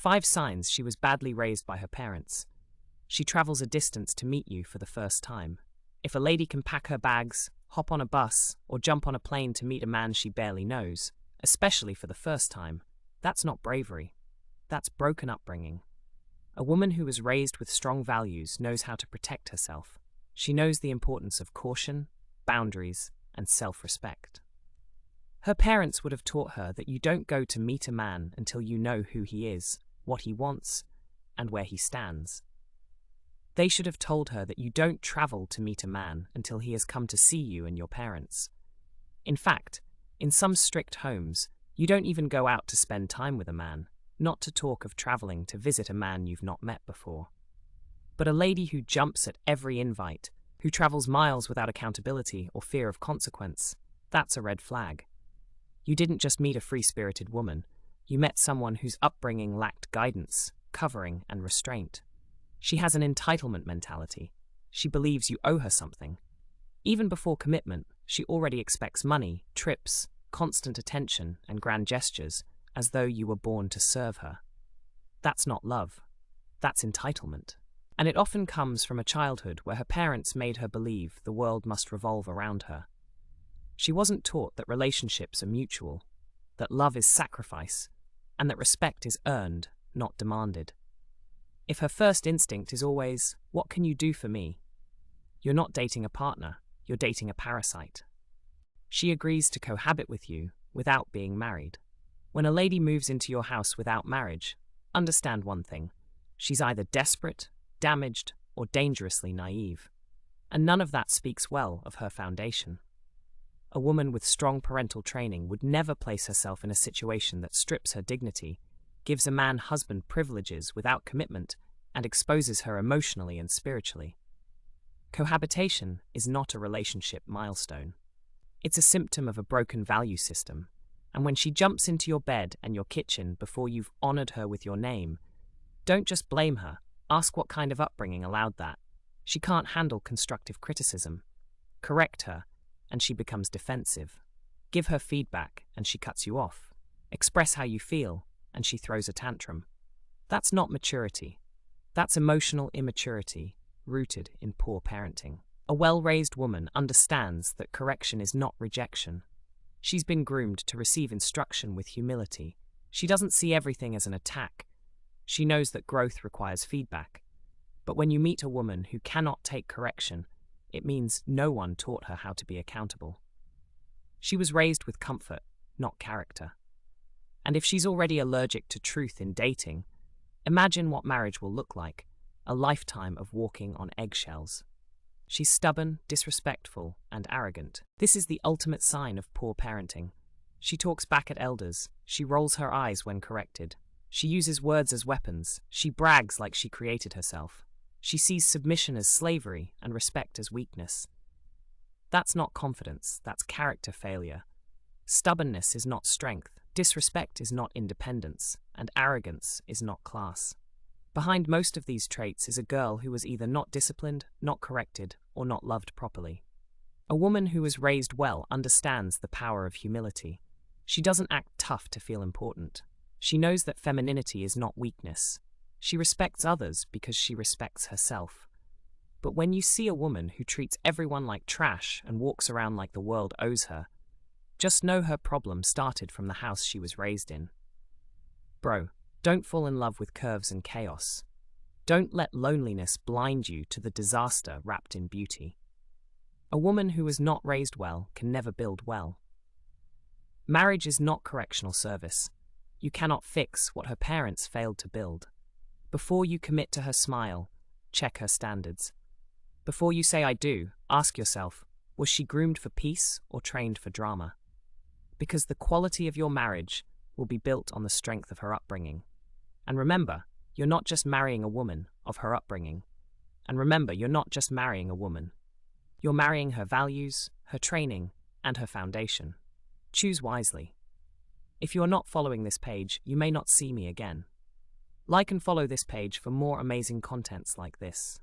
5 signs she was badly raised by her parents. She travels a distance to meet you for the first time. If a lady can pack her bags, hop on a bus, or jump on a plane to meet a man she barely knows, especially for the first time, that's not bravery. That's broken upbringing. A woman who was raised with strong values knows how to protect herself. She knows the importance of caution, boundaries, and self-respect. Her parents would have taught her that you don't go to meet a man until you know who he is, what he wants, and where he stands. They should have told her that you don't travel to meet a man until he has come to see you and your parents. In fact, in some strict homes, you don't even go out to spend time with a man, not to talk of traveling to visit a man you've not met before. But a lady who jumps at every invite, who travels miles without accountability or fear of consequence, that's a red flag. You didn't just meet a free-spirited woman, you met someone whose upbringing lacked guidance, covering, and restraint. She has an entitlement mentality. She believes you owe her something. Even before commitment, she already expects money, trips, constant attention, and grand gestures, as though you were born to serve her. That's not love. That's entitlement. And it often comes from a childhood where her parents made her believe the world must revolve around her. She wasn't taught that relationships are mutual, that love is sacrifice, and that respect is earned, not demanded. If her first instinct is always, "What can you do for me?" you're not dating a partner, you're dating a parasite. She agrees to cohabit with you without being married. When a lady moves into your house without marriage, understand one thing: she's either desperate, damaged, or dangerously naive. And none of that speaks well of her foundation. A woman with strong parental training would never place herself in a situation that strips her dignity, gives a man husband privileges without commitment, and exposes her emotionally and spiritually. Cohabitation is not a relationship milestone. It's a symptom of a broken value system, and when she jumps into your bed and your kitchen before you've honored her with your name, don't just blame her, ask what kind of upbringing allowed that. She can't handle constructive criticism. Correct her, and she becomes defensive. Give her feedback, and she cuts you off. Express how you feel, and she throws a tantrum. That's not maturity. That's emotional immaturity, rooted in poor parenting. A well-raised woman understands that correction is not rejection. She's been groomed to receive instruction with humility. She doesn't see everything as an attack. She knows that growth requires feedback. But when you meet a woman who cannot take correction, it means no one taught her how to be accountable. She was raised with comfort, not character. And if she's already allergic to truth in dating, imagine what marriage will look like, a lifetime of walking on eggshells. She's stubborn, disrespectful, and arrogant. This is the ultimate sign of poor parenting. She talks back at elders. She rolls her eyes when corrected. She uses words as weapons. She brags like she created herself. She sees submission as slavery and respect as weakness. That's not confidence, that's character failure. Stubbornness is not strength, disrespect is not independence, and arrogance is not class. Behind most of these traits is a girl who was either not disciplined, not corrected, or not loved properly. A woman who was raised well understands the power of humility. She doesn't act tough to feel important. She knows that femininity is not weakness. She respects others because she respects herself. But when you see a woman who treats everyone like trash and walks around like the world owes her, just know her problem started from the house she was raised in. Bro, don't fall in love with curves and chaos. Don't let loneliness blind you to the disaster wrapped in beauty. A woman who was not raised well can never build well. Marriage is not correctional service. You cannot fix what her parents failed to build. Before you commit to her smile, check her standards. Before you say "I do," ask yourself, was she groomed for peace or trained for drama? Because the quality of your marriage will be built on the strength of her upbringing. And remember, you're not just marrying a woman of her upbringing. And remember, you're not just marrying a woman. You're marrying her values, her training, and her foundation. Choose wisely. If you are not following this page, you may not see me again. Like and follow this page for more amazing contents like this.